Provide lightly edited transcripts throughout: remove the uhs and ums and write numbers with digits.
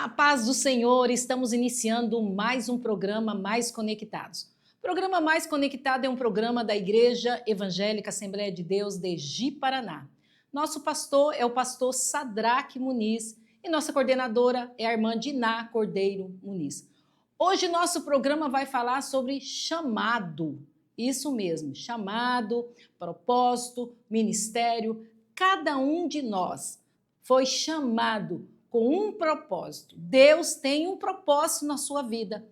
A paz do Senhor, estamos iniciando mais um programa Mais Conectados. O programa Mais Conectado é um programa da Igreja Evangélica Assembleia de Deus de Ji-Paraná. Nosso pastor é o pastor Sadraque Muniz e nossa coordenadora é a irmã Diná Cordeiro Muniz. Hoje nosso programa vai falar sobre chamado, isso mesmo, chamado, propósito, ministério. Cada um de nós foi chamado com um propósito. Deus tem um propósito na sua vida.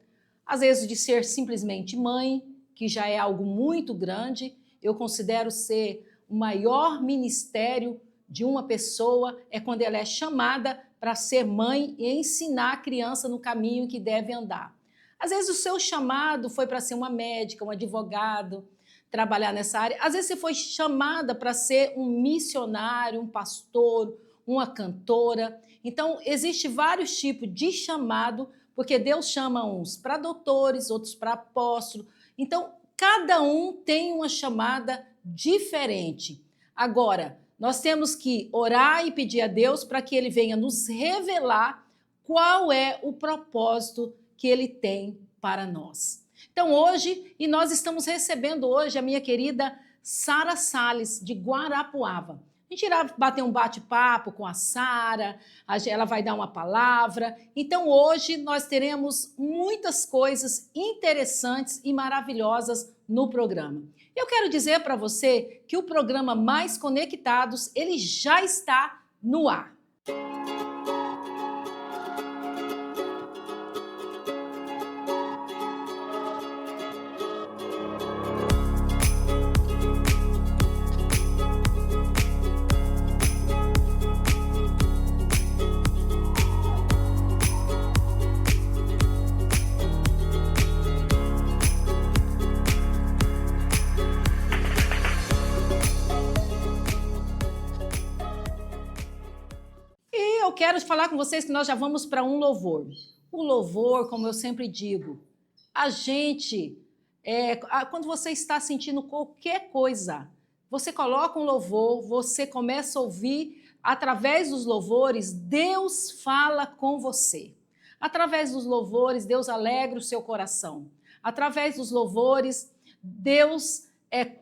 Às vezes de ser simplesmente mãe, que já é algo muito grande. Eu considero ser o maior ministério de uma pessoa é quando ela é chamada para ser mãe e ensinar a criança no caminho que deve andar. Às vezes o seu chamado foi para ser uma médica, um advogado, trabalhar nessa área. Às vezes você foi chamada para ser um missionário, um pastor, uma cantora. Então, existe vários tipos de chamado, porque Deus chama uns para doutores, outros para apóstolos. Então, cada um tem uma chamada diferente. Agora, nós temos que orar e pedir a Deus para que Ele venha nos revelar qual é o propósito que Ele tem para nós. Então, hoje, e nós estamos recebendo hoje a minha querida Sara Salles, de Guarapuava. A gente irá bater um bate-papo com a Sara, ela vai dar uma palavra. Então, hoje nós teremos muitas coisas interessantes e maravilhosas no programa. Eu quero dizer para você que o programa Mais Conectados, ele já está no ar. Quero falar com vocês que nós já vamos para um louvor. O louvor, como eu sempre digo, a gente, quando você está sentindo qualquer coisa, você coloca um louvor, você começa a ouvir, através dos louvores, Deus fala com você. Através dos louvores, Deus alegra o seu coração. Através dos louvores, Deus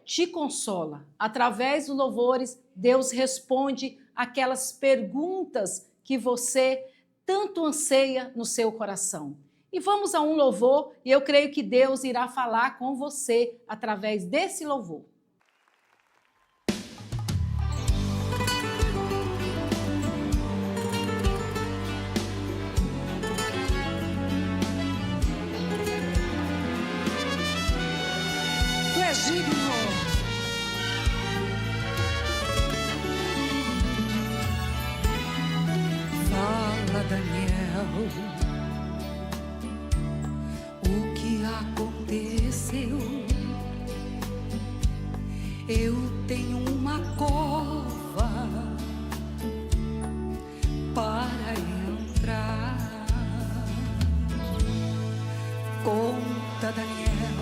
te consola. Através dos louvores, Deus responde aquelas perguntas que você tanto anseia no seu coração. E vamos a um louvor e eu creio que Deus irá falar com você através desse louvor. Tu és digno. Daniel, o que aconteceu? Eu tenho uma cova para entrar. Conta, Daniel,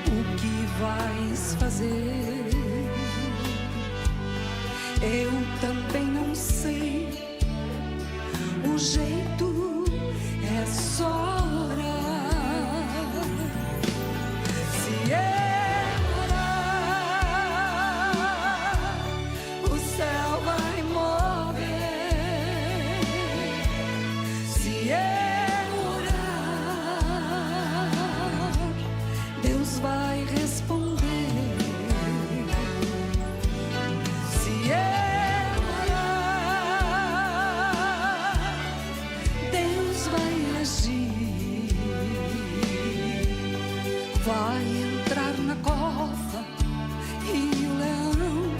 o que vais fazer? Eu também não sei, o jeito é só orar. Se eu orar, o céu vai mover. Se eu orar, Deus vai responder. Se eu vai entrar na cova e o leão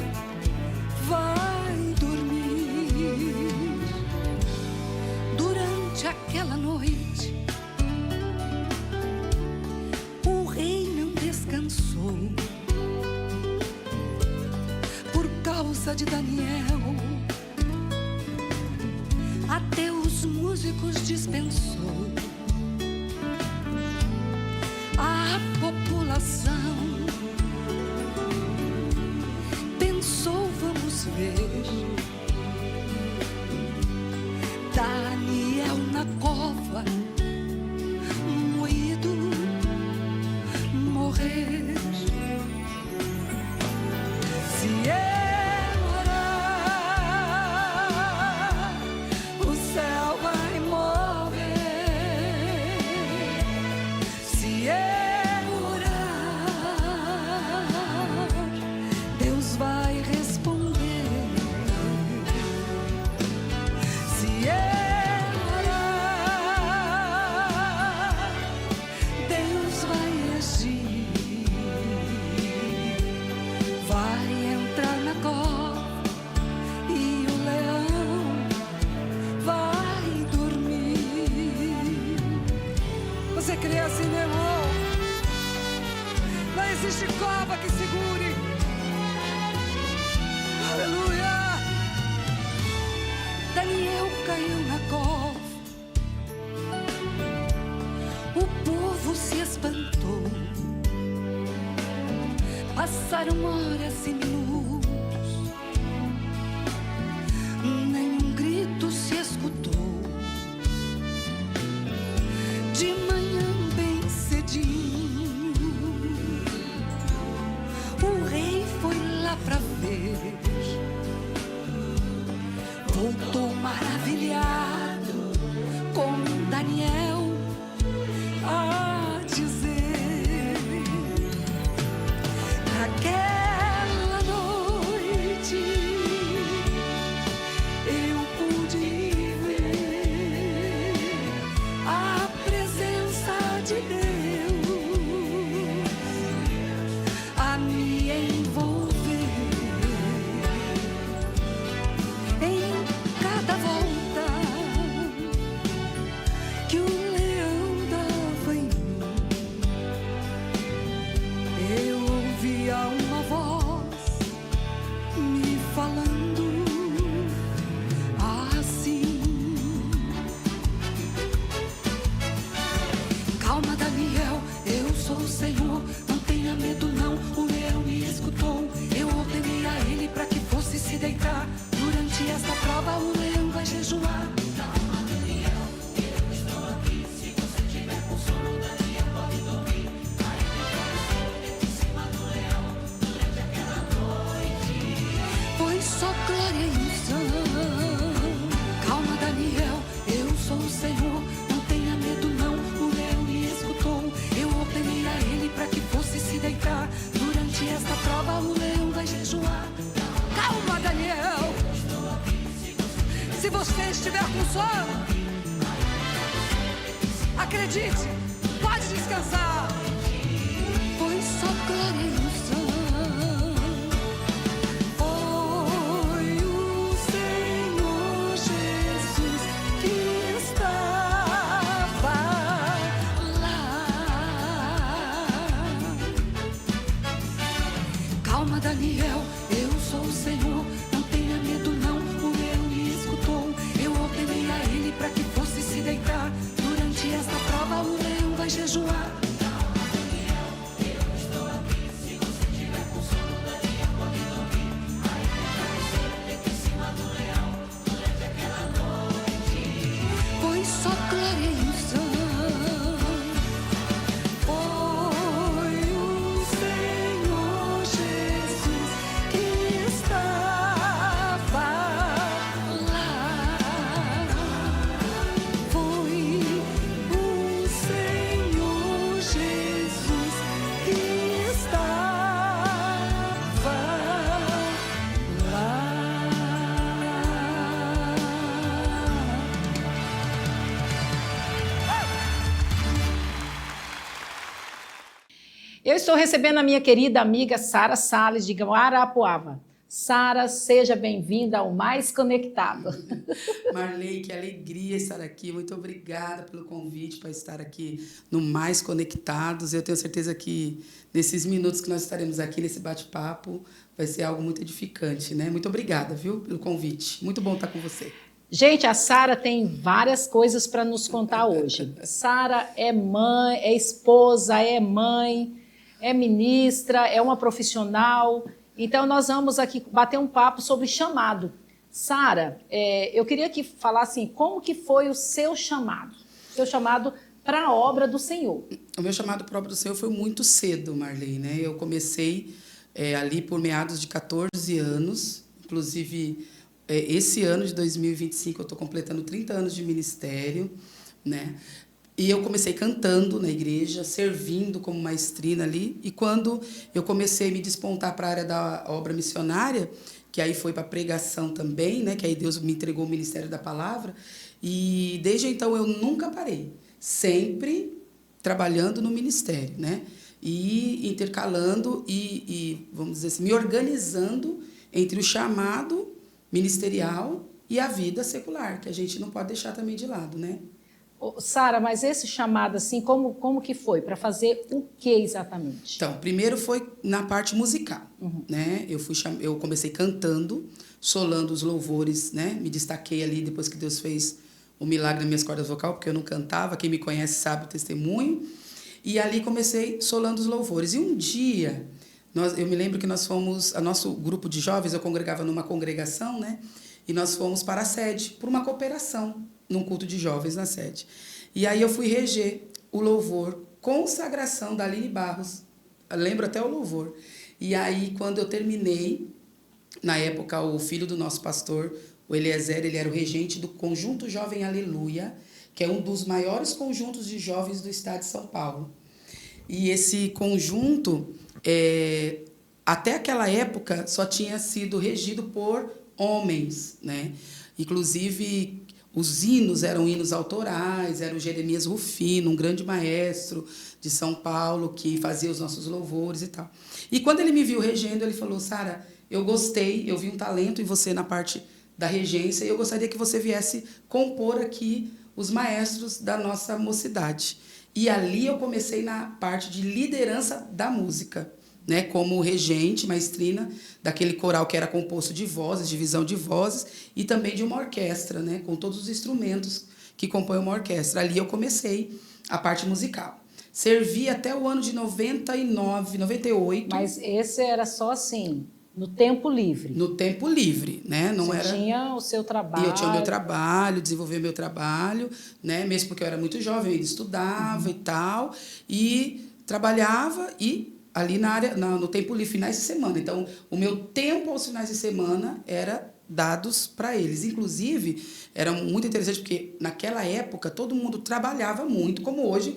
vai dormir. Durante aquela noite, o rei não descansou por causa de Daniel. Até os músicos dispensou. A população pensou, vamos ver na cova, moído, morrer. Se eu orar, o céu vai mover. Se eu orar, Deus vai responder. Se eu orar, Deus vai agir. Vai entrar na cova e o leão vai dormir. Você crê assim, meu irmão? Não existe cova que segure. Aleluia! Daniel caiu na cova. O povo se espantou. Passaram horas e minutos. Nenhum grito se escutou. De manhã bem cedinho, o rei foi lá pra ver. Voltou maravilhado com Daniel a dizer: naquela noite eu pude ver a presença de Deus a me envolver. Em cada volta que o leão dava em mim, eu ouvia uma voz me falando assim: calma, Daniel, eu sou o Senhor, não tenha medo não. O leão me escutou, eu ordenei a ele para que fosse se deitar. Durante esta prova o leão vai jejuar. Calma, Daniel, eu estou aqui. Se você tiver com sono, Daniel pode dormir. Vai em cima do leão durante aquela noite. Foi só glória e unção. Calma, Daniel, eu sou o Senhor, não tenha medo não. O leão me escutou, eu ordenei a ele para que fosse se deitar. Durante esta prova o leão vai jejuar. Calma, Daniel. Se você estiver com sono, acredite, pode descansar. Foi só glória e unção. Foi o Senhor Jesus que estava lá. Calma, Daniel, eu sou o Senhor, não tenha medo não. O leão me escutou, eu ordenei a ele para que fosse se deitar. Durante esta prova o leão vai jejuar. Calma, Daniel, eu estou aqui. Se você tiver com sono, Daniel pode dormir. Vai permanecer em cima do leão durante aquela noite. Foi só glória e unção. Foi o Senhor Jesus que estava lá. Foi o Senhor Jesus que estava lá. Eu estou recebendo a minha querida amiga Sara Salles, de Guarapuava. Sara, seja bem-vinda ao Mais Conectado. Marley, que alegria estar aqui. Muito obrigada pelo convite para estar aqui no Mais Conectados. Eu tenho certeza que nesses minutos que nós estaremos aqui, nesse bate-papo, vai ser algo muito edificante, né? Muito obrigada, viu, pelo convite. Muito bom estar com você. Gente, a Sara tem várias coisas para nos contar hoje. Sara é mãe, é esposa, é mãe, é ministra, é uma profissional. Então, nós vamos aqui bater um papo sobre chamado. Sara, eu queria que falasse como que foi o seu chamado para a obra do Senhor. O meu chamado para a obra do Senhor foi muito cedo, Marley, né? Eu comecei ali por meados de 14 anos, inclusive esse ano de 2025 eu estou completando 30 anos de ministério, né? E eu comecei cantando na igreja, servindo como maestrina ali, e quando eu comecei a me despontar para a área da obra missionária, que aí foi para pregação também, né? Que aí Deus me entregou o ministério da palavra, e desde então eu nunca parei, sempre trabalhando no ministério, né? E intercalando e vamos dizer assim, me organizando entre o chamado ministerial e a vida secular, que a gente não pode deixar também de lado, né? Sara, mas esse chamado, assim, como que foi? Para fazer o que exatamente? Então, primeiro foi na parte musical, né? Eu comecei cantando, solando os louvores, né? Me destaquei ali depois que Deus fez o milagre nas minhas cordas vocais, porque eu não cantava, quem me conhece sabe o testemunho. E ali comecei solando os louvores. E um dia, eu me lembro que nós fomos, nosso grupo de jovens, eu congregava numa congregação, né? E nós fomos para a sede, por uma cooperação, num culto de jovens na sede. E aí eu fui reger o louvor, Consagração da Aline Barros. Eu lembro até o louvor. E aí, quando eu terminei, na época, o filho do nosso pastor, o Eliezer, ele era o regente do Conjunto Jovem Aleluia, que é um dos maiores conjuntos de jovens do estado de São Paulo. E esse conjunto, até aquela época, só tinha sido regido por homens, né? Inclusive, os hinos eram hinos autorais, era o Jeremias Rufino, um grande maestro de São Paulo, que fazia os nossos louvores e tal. E quando ele me viu regendo, ele falou: Sara, eu gostei, eu vi um talento em você na parte da regência e eu gostaria que você viesse compor aqui os maestros da nossa mocidade. E ali eu comecei na parte de liderança da música, né, como regente, maestrina daquele coral que era composto de vozes, divisão de vozes, e também de uma orquestra, né, com todos os instrumentos que compõem uma orquestra. Ali eu comecei a parte musical. Servi até o ano de 99, 98. Mas esse era só assim, no tempo livre? No tempo livre, né? Não Você era... tinha o seu trabalho? E eu tinha o meu trabalho, desenvolver meu trabalho, né? Mesmo porque eu era muito jovem, eu ainda estudava e tal, e trabalhava e ali na área, no tempo livre, finais de semana. Então, o meu tempo aos finais de semana era dados para eles. Inclusive, era muito interessante porque naquela época todo mundo trabalhava muito, como hoje,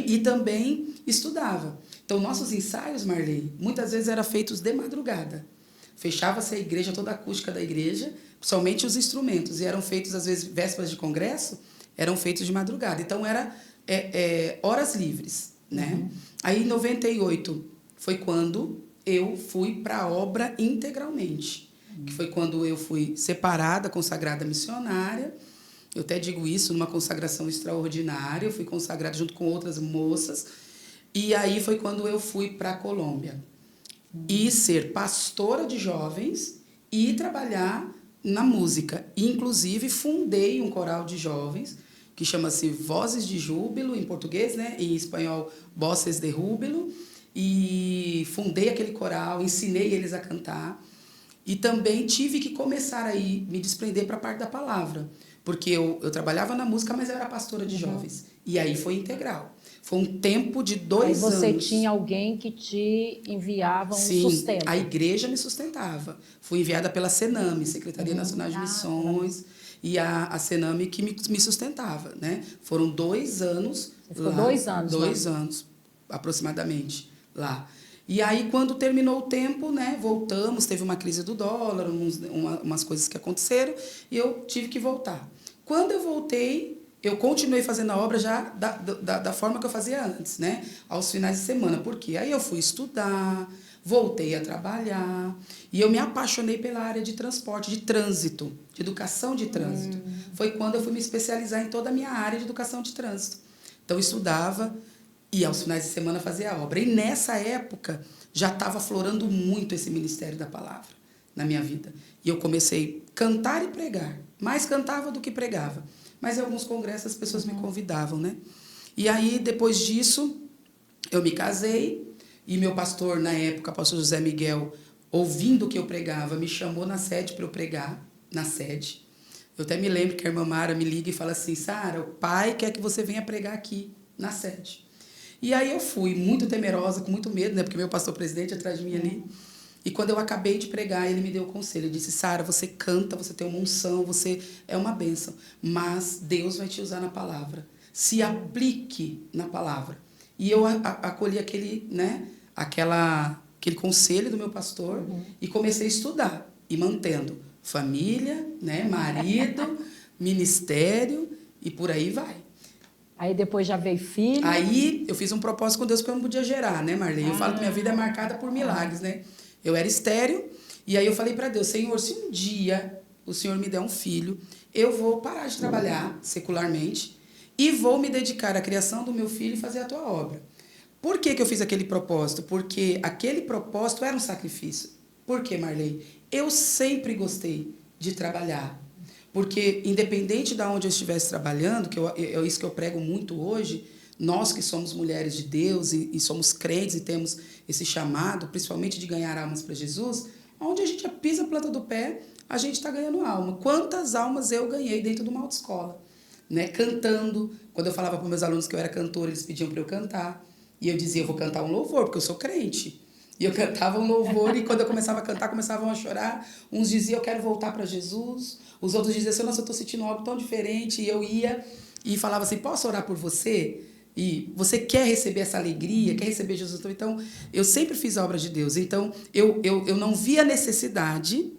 e também estudava. Então, nossos ensaios, Marley, muitas vezes eram feitos de madrugada. Fechava-se a igreja, toda a acústica da igreja, somente os instrumentos, e eram feitos, às vezes, vésperas de congresso, eram feitos de madrugada. Então, era horas livres, né? Aí, em 98, foi quando eu fui para a obra integralmente, que foi quando eu fui separada, consagrada missionária. Eu até digo isso, numa consagração extraordinária, eu fui consagrada junto com outras moças, e aí foi quando eu fui para a Colômbia. E ser pastora de jovens e trabalhar na música. Inclusive, fundei um coral de jovens, que chama-se Vozes de Júbilo, em português, né? Em espanhol, Voces de Júbilo. E fundei aquele coral, ensinei eles a cantar. E também tive que começar aí, me desprender para a parte da palavra. Porque eu trabalhava na música, mas eu era pastora de jovens. E aí foi integral. Foi um tempo de 2 anos. Aí você tinha alguém que te enviava um sustento. A igreja me sustentava. Fui enviada pela Sename, Secretaria Nacional de Missões, e a Sename que me sustentava, né? Foram 2 anos. Você ficou 2 anos? 2 anos, aproximadamente, lá. E aí, quando terminou o tempo, né, voltamos, teve uma crise do dólar, umas coisas que aconteceram, e eu tive que voltar. Quando eu voltei, eu continuei fazendo a obra já da forma que eu fazia antes, né? Aos finais de semana. Por quê? Aí eu fui estudar, voltei a trabalhar, e eu me apaixonei pela área de transporte, de trânsito, de educação de trânsito. Foi quando eu fui me especializar em toda a minha área de educação de trânsito. Então, eu estudava e aos finais de semana fazia a obra. E nessa época já estava aflorando muito esse ministério da palavra na minha vida. E eu comecei a cantar e pregar. Mais cantava do que pregava. Mas em alguns congressos as pessoas me convidavam, né? E aí, depois disso, eu me casei. E meu pastor, na época, o pastor José Miguel, ouvindo o que eu pregava, me chamou na sede para eu pregar, na sede. Eu até me lembro que a irmã Mara me liga e fala assim, Sara, o pai quer que você venha pregar aqui na sede. E aí eu fui, muito temerosa, com muito medo, né? Porque meu pastor presidente atrás de mim ali. E quando eu acabei de pregar, ele me deu o conselho. Ele disse, Sara, você canta, você tem uma unção, você é uma bênção. Mas Deus vai te usar na palavra. Se aplique na palavra. E eu acolhi aquele conselho do meu pastor e comecei a estudar. E mantendo família, né, marido, ministério e por aí vai. Aí depois já veio filho. Aí eu fiz um propósito com Deus porque eu não podia gerar, né, Marley? Eu falo que minha vida é marcada por milagres, né? Eu era estéril e aí eu falei para Deus, Senhor, se um dia o Senhor me der um filho, eu vou parar de trabalhar secularmente e vou me dedicar à criação do meu filho e fazer a tua obra. Por que eu fiz aquele propósito? Porque aquele propósito era um sacrifício. Por quê, Marley? Eu sempre gostei de trabalhar. Porque, independente de onde eu estivesse trabalhando, que é isso que eu prego muito hoje, nós que somos mulheres de Deus e somos crentes e temos esse chamado, principalmente de ganhar almas para Jesus, onde a gente pisa a planta do pé, a gente está ganhando alma. Quantas almas eu ganhei dentro de uma autoescola? Né? Cantando. Quando eu falava para meus alunos que eu era cantora, eles pediam para eu cantar. E eu dizia, eu vou cantar um louvor, porque eu sou crente. E eu cantava um louvor, e quando eu começava a cantar, começavam a chorar. Uns diziam, eu quero voltar para Jesus. Os outros diziam assim, nossa, eu estou sentindo algo tão diferente. E eu ia e falava assim, posso orar por você? E você quer receber essa alegria, quer receber Jesus? Então, eu sempre fiz a obra de Deus. Então, eu não via necessidade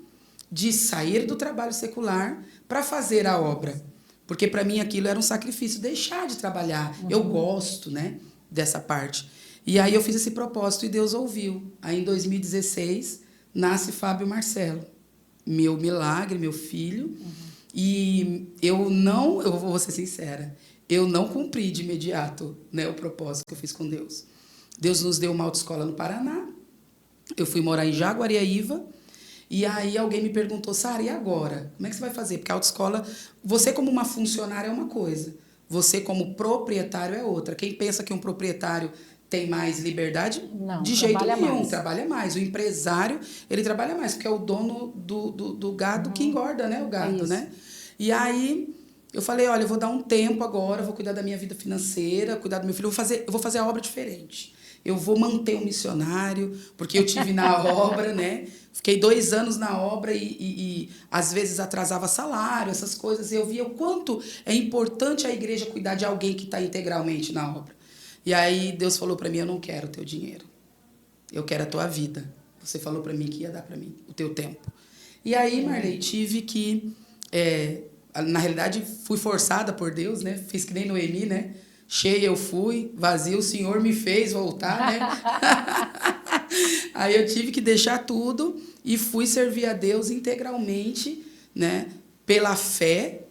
de sair do trabalho secular para fazer a obra. Porque, para mim, aquilo era um sacrifício, deixar de trabalhar. Eu gosto, né, dessa parte. E aí eu fiz esse propósito e Deus ouviu. Aí em 2016 nasce Fábio Marcelo, meu milagre, meu filho. E eu vou ser sincera, eu não cumpri de imediato, né, o propósito que eu fiz com Deus. Deus nos deu uma autoescola no Paraná, eu fui morar em Jaguariaíva, e aí alguém me perguntou, Sara, e agora? Como é que você vai fazer? Porque a autoescola, você como uma funcionária é uma coisa, você como proprietário é outra. Quem pensa que um proprietário tem mais liberdade? Não, de jeito nenhum, trabalha mais. O empresário, ele trabalha mais, porque é o dono do gado que engorda, né? O gado, né? E aí eu falei, olha, eu vou dar um tempo agora, vou cuidar da minha vida financeira, cuidar do meu filho, eu vou fazer a obra diferente. Eu vou manter um missionário, porque eu tive na obra, né? Fiquei 2 anos na obra e às vezes atrasava salário, essas coisas. E eu via o quanto é importante a igreja cuidar de alguém que está integralmente na obra. E aí Deus falou para mim, eu não quero o teu dinheiro, eu quero a tua vida. Você falou para mim que ia dar para mim o teu tempo. E aí, Marley, tive que, na realidade, fui forçada por Deus, né? Fiz que nem Noemi, né? Cheia eu fui, vazio o Senhor me fez voltar, né? Aí eu tive que deixar tudo e fui servir a Deus integralmente, né? Pela fé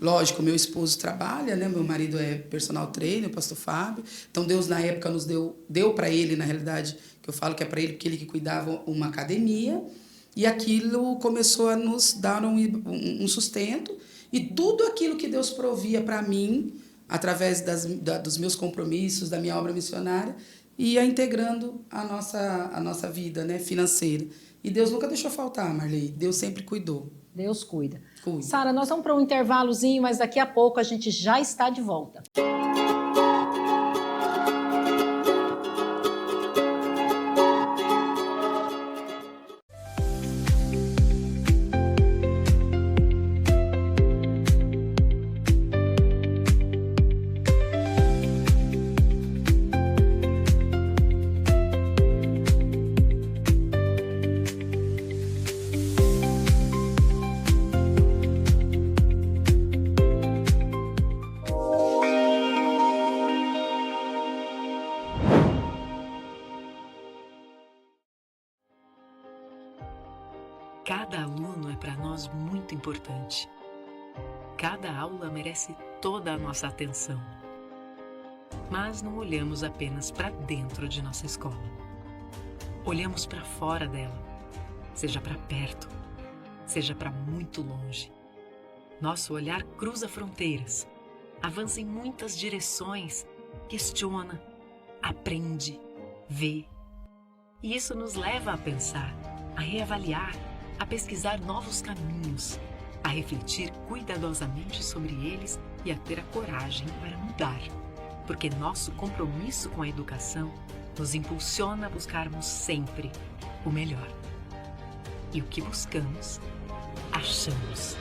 lógico, meu esposo trabalha, né? Meu marido é personal trainer, o pastor Fábio. Então, Deus, na época, nos deu para ele, na realidade, que eu falo que é para ele, porque ele que cuidava uma academia. E aquilo começou a nos dar um sustento. E tudo aquilo que Deus provia para mim, através dos meus compromissos, da minha obra missionária, ia integrando a nossa vida, né? Financeira. E Deus nunca deixou faltar, Marley. Deus sempre cuidou. Deus cuida. Sara, nós vamos para um intervalozinho, mas daqui a pouco a gente já está de volta. Cada aluno é para nós muito importante. Cada aula merece toda a nossa atenção. Mas não olhamos apenas para dentro de nossa escola. Olhamos para fora dela, seja para perto, seja para muito longe. Nosso olhar cruza fronteiras, avança em muitas direções, questiona, aprende, vê. E isso nos leva a pensar, a reavaliar, a pesquisar novos caminhos, a refletir cuidadosamente sobre eles e a ter a coragem para mudar. Porque nosso compromisso com a educação nos impulsiona a buscarmos sempre o melhor. E o que buscamos, achamos.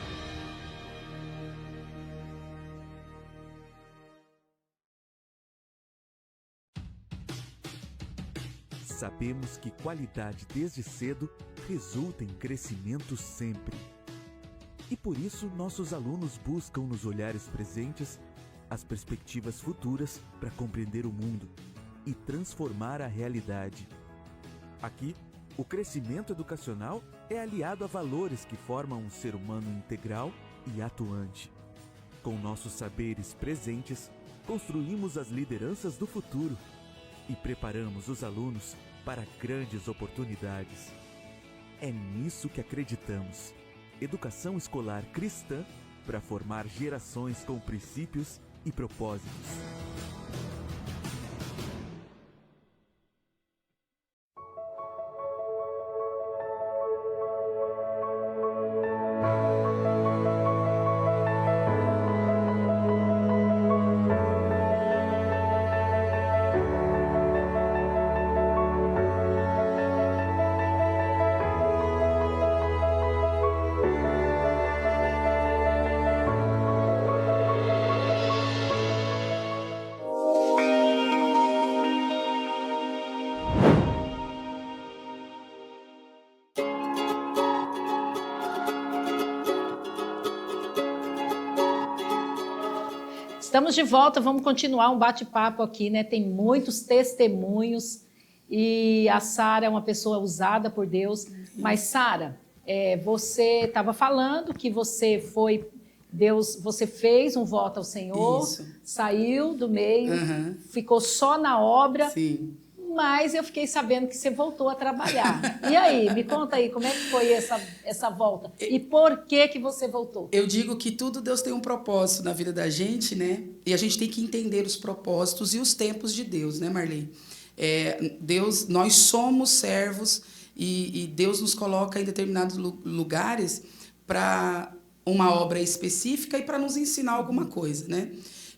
Sabemos que qualidade desde cedo resulta em crescimento sempre. E por isso nossos alunos buscam nos olhares presentes as perspectivas futuras para compreender o mundo e transformar a realidade. Aqui, o crescimento educacional é aliado a valores que formam um ser humano integral e atuante. Com nossos saberes presentes, construímos as lideranças do futuro e preparamos os alunos para grandes oportunidades. É nisso que acreditamos. Educação escolar cristã para formar gerações com princípios e propósitos. Estamos de volta, vamos continuar um bate-papo aqui, né? Tem muitos testemunhos e a Sara é uma pessoa usada por Deus. Mas, Sara, você estava falando que você fez um voto ao Senhor, Isso. Saiu do meio, Uhum. ficou só na obra. Sim. Mas eu fiquei sabendo que você voltou a trabalhar. E aí, me conta aí, como é que foi essa volta? E por que você voltou? Eu digo que tudo Deus tem um propósito na vida da gente, né? E a gente tem que entender os propósitos e os tempos de Deus, né, Marley? Nós somos servos e Deus nos coloca em determinados lugares para uma obra específica e para nos ensinar alguma coisa, né?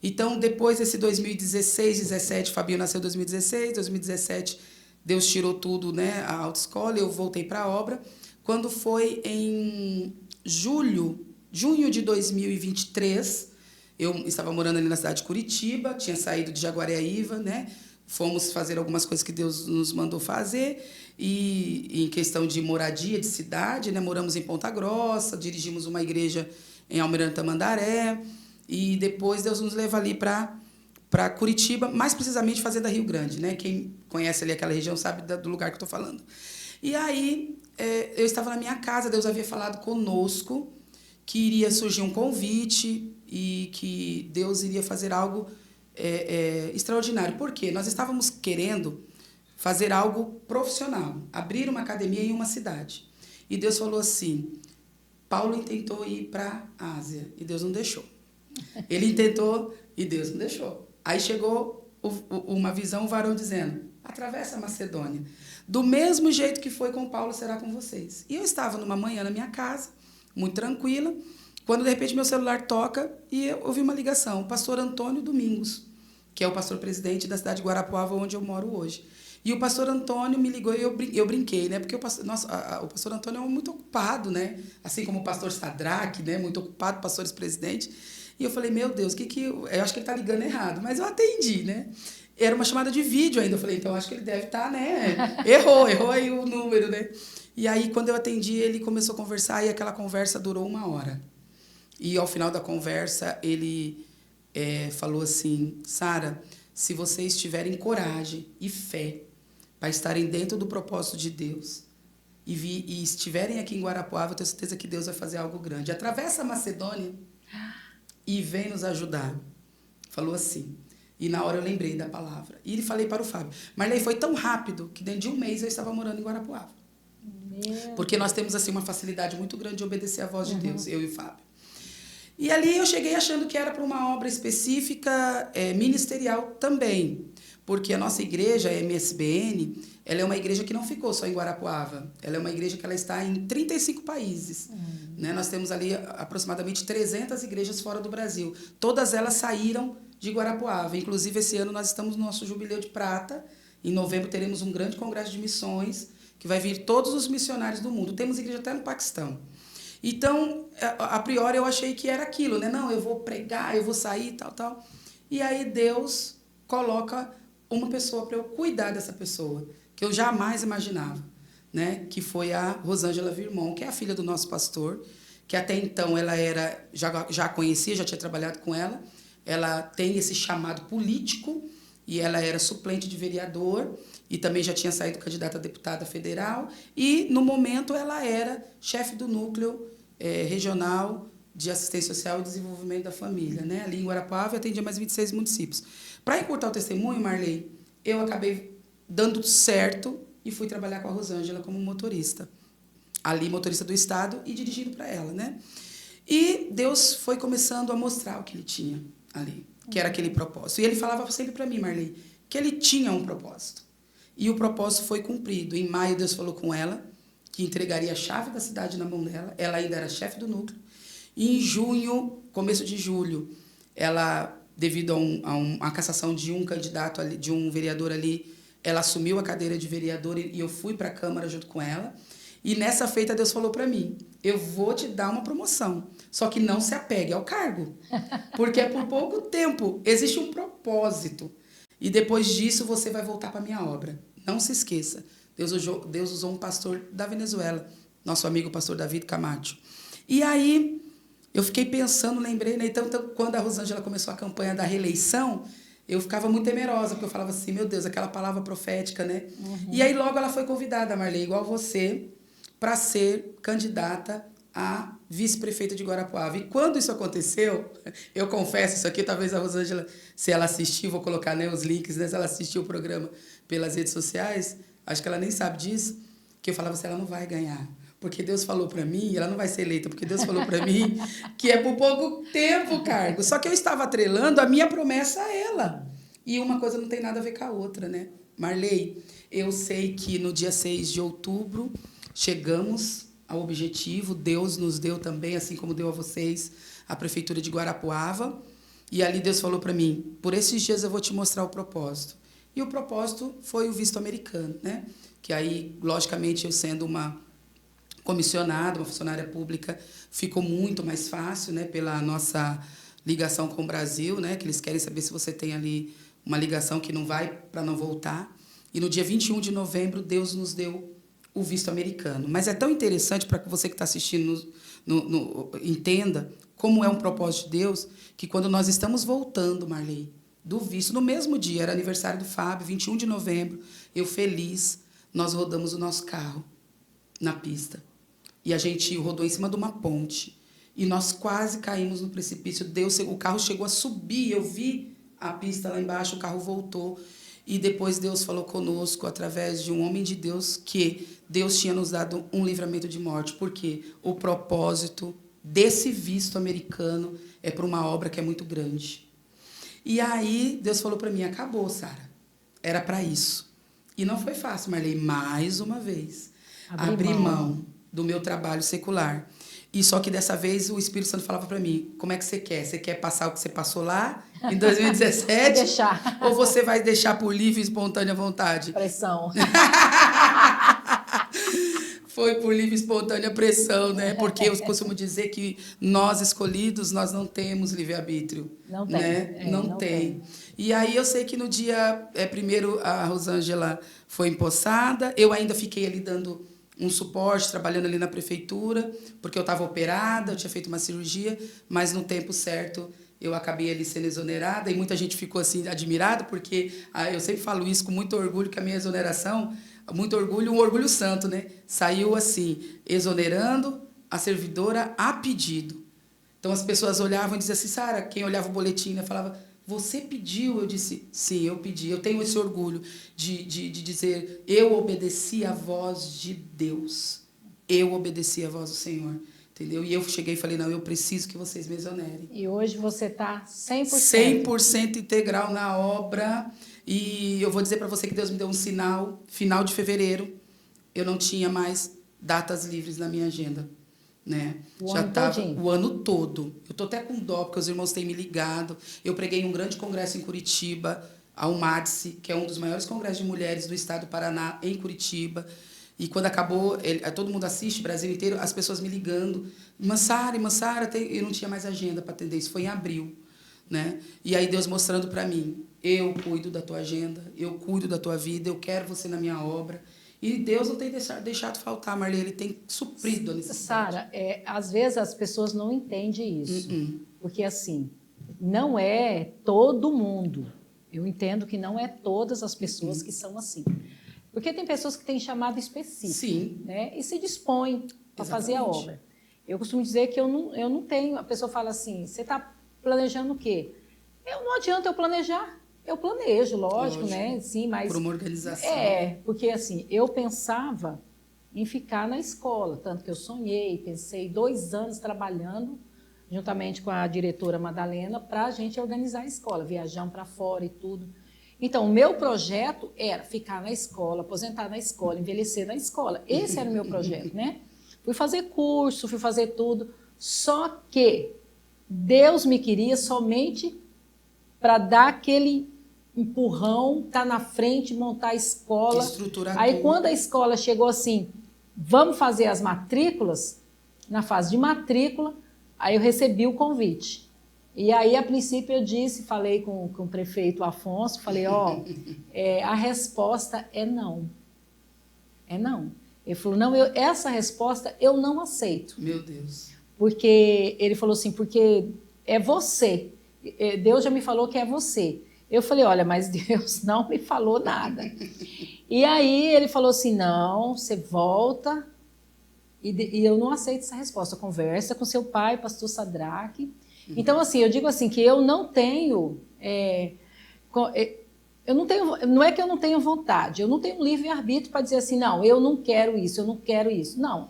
Então, depois desse 2016, 17, Fabinho nasceu em 2016, 2017 Deus tirou tudo, né, a autoescola, eu voltei para a obra. Quando foi em junho de 2023, eu estava morando ali na cidade de Curitiba, tinha saído de Jaguareaíva, né? Fomos fazer algumas coisas que Deus nos mandou fazer, e em questão de moradia, de cidade, né? Moramos em Ponta Grossa, dirigimos uma igreja em Almirante Tamandaré, e depois Deus nos leva ali para Curitiba, mais precisamente Fazenda Rio Grande, né? Quem conhece ali aquela região sabe do lugar que eu estou falando. E aí, eu estava na minha casa, Deus havia falado conosco que iria surgir um convite e que Deus iria fazer algo extraordinário. Por quê? Nós estávamos querendo fazer algo profissional, abrir uma academia em uma cidade. E Deus falou assim, Paulo tentou ir para a Ásia e Deus não deixou. Ele tentou e Deus não deixou. Aí chegou uma visão, um varão dizendo, atravessa a Macedônia. Do mesmo jeito que foi com Paulo, será com vocês. E eu estava numa manhã na minha casa, muito tranquila, quando de repente meu celular toca e eu ouvi uma ligação. O pastor Antônio Domingos, que é o pastor presidente da cidade de Guarapuava, onde eu moro hoje. E o pastor Antônio me ligou e eu brinquei, né? Porque o pastor Antônio é muito ocupado, né? Assim como o pastor Sadraque, né? Muito ocupado, pastores presidentes. E eu falei, meu Deus, eu acho que ele está ligando errado. Mas eu atendi, né? Era uma chamada de vídeo ainda. Eu falei, então acho que ele deve estar, né? Errou aí o número, né? E aí, quando eu atendi, ele começou a conversar e aquela conversa durou 1 hora. E ao final da conversa, ele falou assim, Sara, se vocês tiverem coragem e fé para estarem dentro do propósito de Deus e estiverem aqui em Guarapuava, eu tenho certeza que Deus vai fazer algo grande. Atravessa a Macedônia e vem nos ajudar. Falou assim. E na hora eu lembrei da palavra. E falei para o Fábio. Mas aí foi tão rápido que dentro de 1 mês eu estava morando em Guarapuava. Porque nós temos assim uma facilidade muito grande de obedecer à voz de Deus, eu e o Fábio. E ali eu cheguei achando que era para uma obra específica, ministerial também. Porque a nossa igreja, a MSBN, ela é uma igreja que não ficou só em Guarapuava. Ela é uma igreja que ela está em 35 países. Né? Nós temos ali aproximadamente 300 igrejas fora do Brasil. Todas elas saíram de Guarapuava. Inclusive, esse ano nós estamos no nosso Jubileu de Prata. Em novembro teremos um grande congresso de missões, que vai vir todos os missionários do mundo. Temos igreja até no Paquistão. Então, a priori, eu achei que era aquilo, né? Não, eu vou pregar, eu vou sair, tal, tal. E aí Deus coloca uma pessoa para eu cuidar dessa pessoa, que eu jamais imaginava, né? Que foi a Rosângela Virmão, que é a filha do nosso pastor, que até então ela era, já conhecia, já tinha trabalhado com ela. Ela tem esse chamado político e ela era suplente de vereador e também já tinha saído candidata a deputada federal. E, no momento, ela era chefe do núcleo regional de assistência social e desenvolvimento da família, né? Ali em Guarapuava, atendia mais 26 municípios. Para encurtar o testemunho, Marley, eu acabei dando certo e fui trabalhar com a Rosângela como motorista. Ali, motorista do estado e dirigindo para ela, né? E Deus foi começando a mostrar o que ele tinha ali, que era aquele propósito. E ele falava sempre para mim, Marley, que ele tinha um propósito. E o propósito foi cumprido. Em maio, Deus falou com ela que entregaria a chave da cidade na mão dela. Ela ainda era chefe do núcleo. E em junho, começo de julho, ela, devido a cassação de um candidato, ali, de um vereador ali, ela assumiu a cadeira de vereador e eu fui para a Câmara junto com ela. E nessa feita, Deus falou para mim, eu vou te dar uma promoção, só que não se apegue ao cargo, porque é por pouco tempo, existe um propósito. E depois disso, você vai voltar para a minha obra. Não se esqueça, Deus usou um pastor da Venezuela, nosso amigo pastor David Camacho. E aí, eu fiquei pensando, lembrei, né? Então, quando a Rosângela começou a campanha da reeleição, eu ficava muito temerosa, porque eu falava assim, meu Deus, aquela palavra profética, né? E aí, logo, ela foi convidada, Marley, igual você, para ser candidata a vice-prefeita de Guarapuava. E quando isso aconteceu, eu confesso isso aqui, talvez a Rosângela, se ela assistiu, vou colocar, né, os links, né, se ela assistiu o programa pelas redes sociais, acho que ela nem sabe disso, que eu falava assim, ela não vai ganhar. Porque Deus falou para mim, ela não vai ser eleita, porque Deus falou para mim que é por pouco tempo o cargo. Só que eu estava atrelando a minha promessa a ela. E uma coisa não tem nada a ver com a outra, né? Marley, eu sei que no dia 6 de outubro chegamos ao objetivo. Deus nos deu também, assim como deu a vocês, a Prefeitura de Guarapuava. E ali Deus falou para mim, por esses dias eu vou te mostrar o propósito. E o propósito foi o visto americano, né? Que aí, logicamente, eu sendo uma comissionada, uma funcionária pública, ficou muito mais fácil, né? Pela nossa ligação com o Brasil, né? Que eles querem saber se você tem ali uma ligação que não vai para não voltar. E no dia 21 de novembro, Deus nos deu o visto americano. Mas é tão interessante para que você que está assistindo entenda como é um propósito de Deus, que quando nós estamos voltando, Marley, do visto, no mesmo dia, era aniversário do Fábio, 21 de novembro, eu feliz, nós rodamos o nosso carro na pista. E a gente rodou em cima de uma ponte. E nós quase caímos no precipício. O carro chegou a subir, eu vi a pista lá embaixo, o carro voltou. E depois Deus falou conosco, através de um homem de Deus, que Deus tinha nos dado um livramento de morte. Porque o propósito desse visto americano é para uma obra que é muito grande. E aí Deus falou para mim, acabou, Sara. Era para isso. E não foi fácil, Marley, mais uma vez. Abrir mão do meu trabalho secular. E só que dessa vez o Espírito Santo falava para mim, como é que você quer? Você quer passar o que você passou lá em 2017? Deixar. Ou você vai deixar por livre e espontânea vontade? Pressão. Foi por livre e espontânea pressão, né? Porque eu costumo dizer que nós escolhidos, nós não temos livre-arbítrio. Não tem. Né? Não tem. E aí eu sei que no dia primeiro a Rosângela foi empossada, eu ainda fiquei ali dando um suporte, trabalhando ali na prefeitura, porque eu estava operada, eu tinha feito uma cirurgia, mas no tempo certo eu acabei ali sendo exonerada, e muita gente ficou assim admirada, porque eu sempre falo isso com muito orgulho, que a minha exoneração, muito orgulho, um orgulho santo, né? Saiu assim, exonerando a servidora a pedido. Então as pessoas olhavam e diziam assim, Sara, quem olhava o boletim, né, falava, você pediu? Eu disse, sim, eu pedi. Eu tenho esse orgulho de dizer, eu obedeci à voz de Deus. Eu obedeci à voz do Senhor. Entendeu? E eu cheguei e falei, não, eu preciso que vocês me exonerem. E hoje você está 100%. 100% integral na obra. E eu vou dizer para você que Deus me deu um sinal, final de fevereiro, eu não tinha mais datas livres na minha agenda, né? Já estava o ano todo. Eu tô até com dó, porque os irmãos têm me ligado. Eu preguei em um grande congresso em Curitiba, a UMADSE, que é um dos maiores congressos de mulheres do estado do Paraná, em Curitiba. E quando acabou, todo mundo assiste, Brasil inteiro, as pessoas me ligando. Massara, eu não tinha mais agenda para atender. Isso foi em abril, né? E aí Deus mostrando para mim, eu cuido da tua agenda, eu cuido da tua vida, eu quero você na minha obra. E Deus não tem deixado faltar, Marley, Ele tem suprido a necessidade. Sara, às vezes as pessoas não entendem isso. Porque, assim, não é todo mundo. Eu entendo que não é todas as pessoas que são assim. Porque tem pessoas que têm chamado específico. Sim. Né? E se dispõem para fazer a obra. Eu costumo dizer que eu não tenho... A pessoa fala assim, você está planejando o quê? Não adianta eu planejar. Eu planejo, lógico, né? Sim, mas... Por uma organização. Porque assim, eu pensava em ficar na escola, tanto que eu pensei 2 anos trabalhando juntamente com a diretora Madalena para a gente organizar a escola, viajando para fora e tudo. Então, o meu projeto era ficar na escola, aposentar na escola, envelhecer na escola. Esse era o meu projeto, né? Fui fazer curso, fui fazer tudo, só que Deus me queria somente para dar aquele empurrão, estar na frente, montar a escola. Estruturar Aí, tudo. quando a escola chegou assim, vamos fazer as matrículas, na fase de matrícula, aí eu recebi o convite. E aí, a princípio, falei com o prefeito Afonso, falei, a resposta é não. É não. Ele falou, não, essa resposta eu não aceito. Meu Deus. Porque ele falou assim, porque é você. Deus já me falou que é você. Eu falei, olha, mas Deus não me falou nada. E aí ele falou assim, não, você volta, e eu não aceito essa resposta. Conversa com seu pai, pastor Sadraque. Então, assim, eu digo assim, que eu não tenho... não é que eu não tenho vontade, eu não tenho livre-arbítrio para dizer assim, não, eu não quero isso, eu não quero isso. Não.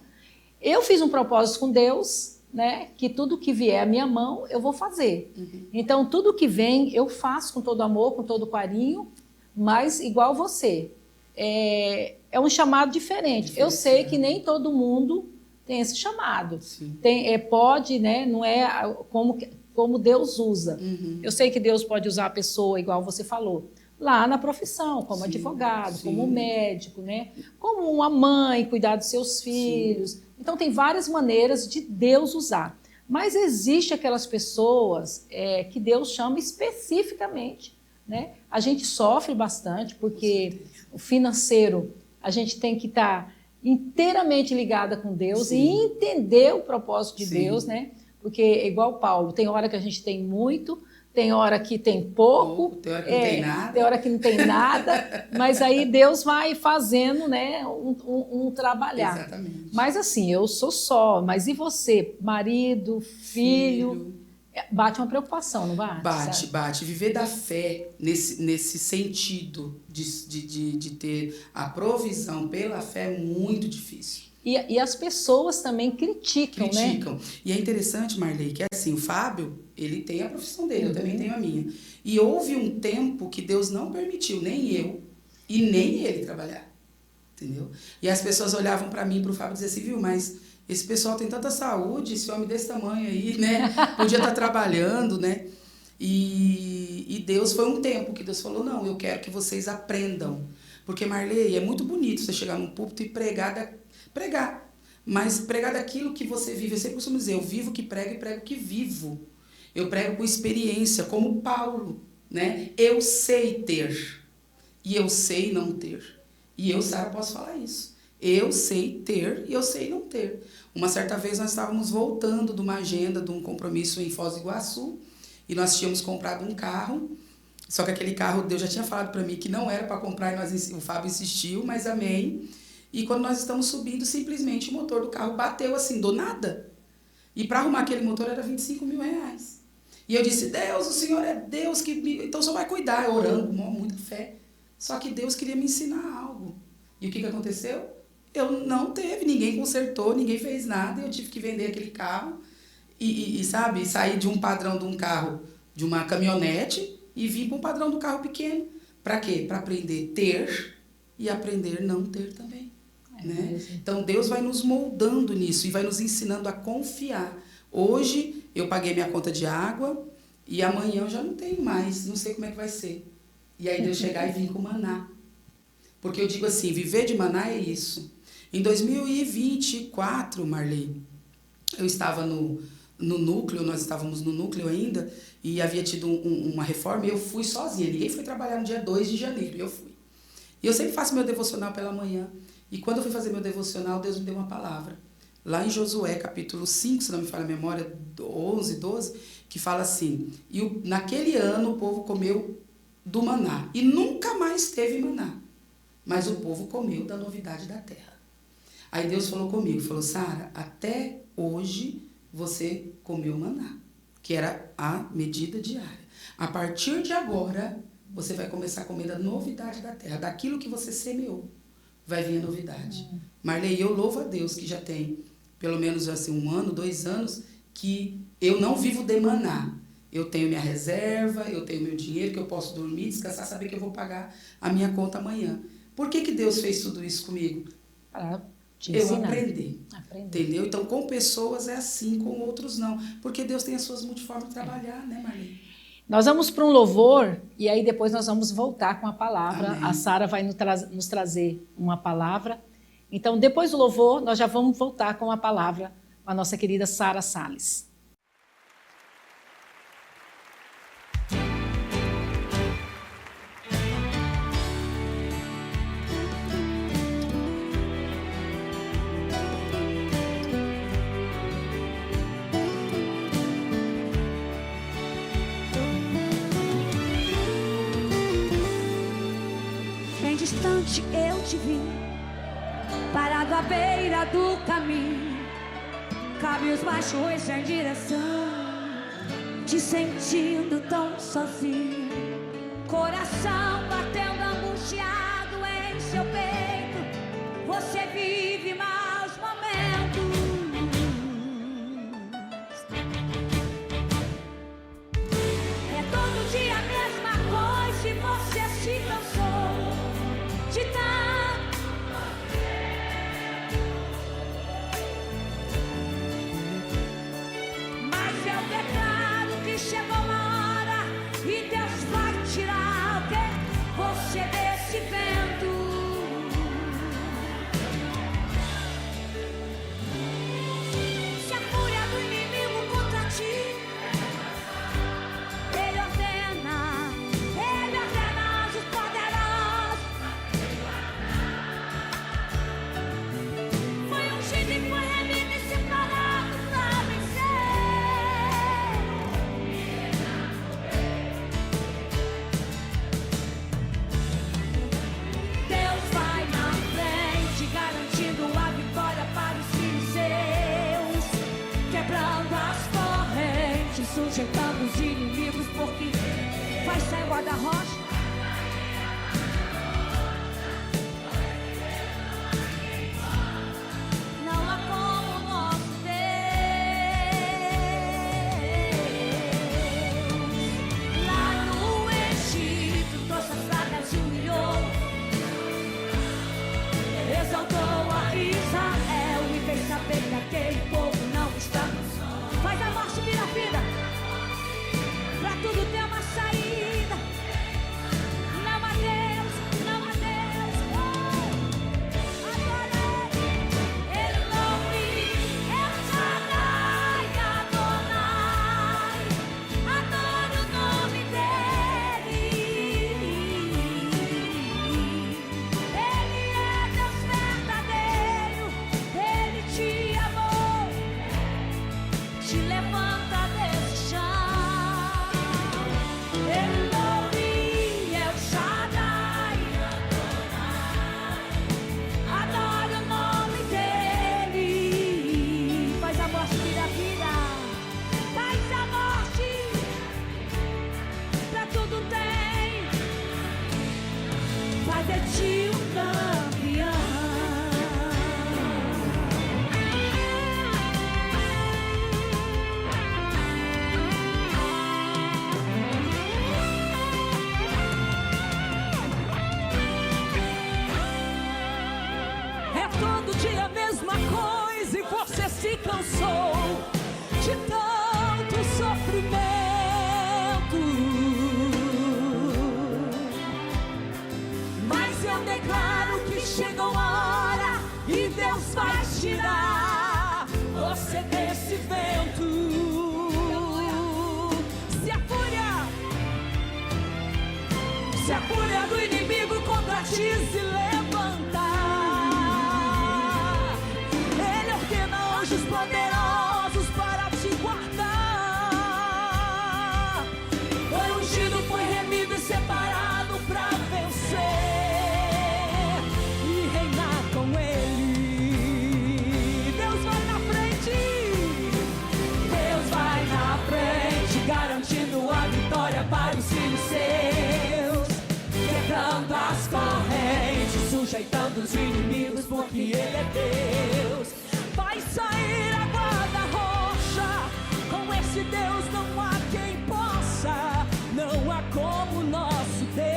Eu fiz um propósito com Deus, né, que tudo que vier à minha mão, eu vou fazer. Então, tudo que vem, eu faço com todo amor, com todo carinho, mas igual você. É um chamado diferente. Eu sei que nem todo mundo tem esse chamado. Pode, né, não é como Deus usa. Eu sei que Deus pode usar a pessoa, igual você falou, lá na profissão, como advogado, como médico, né, como uma mãe, cuidar dos seus filhos. Então, tem várias maneiras de Deus usar. Mas existe aquelas pessoas que Deus chama especificamente, né? A gente sofre bastante, porque o financeiro, a gente tem que estar inteiramente ligada com Deus e entender o propósito de Deus, né? Porque, igual Paulo, tem hora que a gente tem muito, tem hora que tem pouco, tem hora que não tem nada. Tem hora que não tem nada, mas aí Deus vai fazendo, né, um trabalhar. Exatamente. Mas assim, eu sou só, mas e você? Marido, filho? Bate uma preocupação, não bate? Bate. Viver da fé nesse sentido de ter a provisão pela fé é muito difícil. E as pessoas também criticam, né? E é interessante, Marley, que assim, o Fábio, ele tem a profissão dele, eu também tenho a minha. E houve um tempo que Deus não permitiu, nem eu e nem ele trabalhar. Entendeu? E as pessoas olhavam para mim e para o Fábio e diziam assim, viu, mas esse pessoal tem tanta saúde, esse homem desse tamanho aí, né? Podia estar trabalhando, né? E Deus, foi um tempo que Deus falou, não, eu quero que vocês aprendam. Porque, Marley, é muito bonito você chegar num púlpito e pregar, mas pregar daquilo que você vive. Eu sempre costumo dizer, eu vivo que prego e prego que vivo. Eu prego com experiência, como Paulo, né? Eu sei ter e eu sei não ter. E eu, Sara, posso falar isso. Eu sei ter e eu sei não ter. Uma certa vez nós estávamos voltando de uma agenda, de um compromisso em Foz do Iguaçu, e nós tínhamos comprado um carro, só que aquele carro, Deus já tinha falado para mim que não era para comprar, e o Fábio insistiu, mas amém. E quando nós estamos subindo, simplesmente o motor do carro bateu assim, do nada. E para arrumar aquele motor era R$25 mil. E eu disse, Deus, o Senhor é Deus, então o Senhor vai cuidar. Eu orando com muita fé. Só que Deus queria me ensinar algo. E o que aconteceu? Eu não teve, ninguém consertou, ninguém fez nada. Eu tive que vender aquele carro sabe, sair de um padrão de um carro, de uma caminhonete, e vir para um padrão do carro pequeno. Para quê? Para aprender a ter e aprender a não ter também. Né? Então, Deus vai nos moldando nisso e vai nos ensinando a confiar. Hoje, eu paguei minha conta de água e amanhã eu já não tenho mais, não sei como é que vai ser. E aí, Deus chegar e vir com maná. Porque eu digo assim, viver de maná é isso. Em 2024, Marley, eu estava no núcleo, nós estávamos no núcleo ainda, e havia tido uma reforma, e eu fui sozinha. Ninguém foi trabalhar no dia 2 de janeiro, e eu fui. E eu sempre faço meu devocional pela manhã. E quando eu fui fazer meu devocional, Deus me deu uma palavra. Lá em Josué, capítulo 5, se não me falha a memória, 11, 12, que fala assim, naquele ano o povo comeu do maná, e nunca mais teve maná. Mas o povo comeu da novidade da terra. Aí Deus falou comigo, falou, Sara, até hoje você comeu maná, que era a medida diária. A partir de agora, você vai começar a comer da novidade da terra, daquilo que você semeou. Vai vir a novidade. Marley, eu louvo a Deus que já tem pelo menos assim 1 ano, 2 anos, que eu não vivo de maná. Eu tenho minha reserva, eu tenho meu dinheiro, que eu posso dormir, descansar, saber que eu vou pagar a minha conta amanhã. Por que Deus fez tudo isso comigo? Para te eu ensinar. aprender. Entendeu? Então, com pessoas é assim, com outros não. Porque Deus tem as suas multiformas de trabalhar, né, Marley? Nós vamos para um louvor e aí depois nós vamos voltar com a palavra. Amém. A Sara vai nos trazer uma palavra. Então, depois do louvor, nós já vamos voltar com a palavra com a nossa querida Sara Salles. Bem distante eu te vi, parado à beira do caminho, cabelos baixos sem direção, te sentindo tão sozinho, coração batendo angustiado em seu peito, você vive maus momentos. É todo dia a mesma coisa e você se cansou de tanto. Mas eu declaro que chegou uma hora e Deus vai tirar você desse vento. Se a fúria do inimigo contra ti, Ele ordena anjos poderosos. Foi ungido e foi remido e separado pra vencer. Deus vai na frente, garantindo a vitória para os filhos seus, quebrando as correntes, sujeitando os inimigos, porque vai sair guarda-rocha. Não há como o nosso Deus. Lá no Egito trouxe as pragas e humilhou, exaltou a Israel e fez saber que aquele povo não está. Faz a morte virar vida, pra tudo ter uma saída. morte se levantar. Ele ordena anjos poderosos para te guardar. Foi ungido, foi remido e separado para vencer e reinar com Ele. Deus vai na frente. Deus vai na frente, garantindo a vitória para os filhos seus, quebrando as correntes, sujeitando os inimigos, porque Ele é Deus. Vai sair a guarda roxa, com esse Deus não há quem possa, não há como nosso Deus.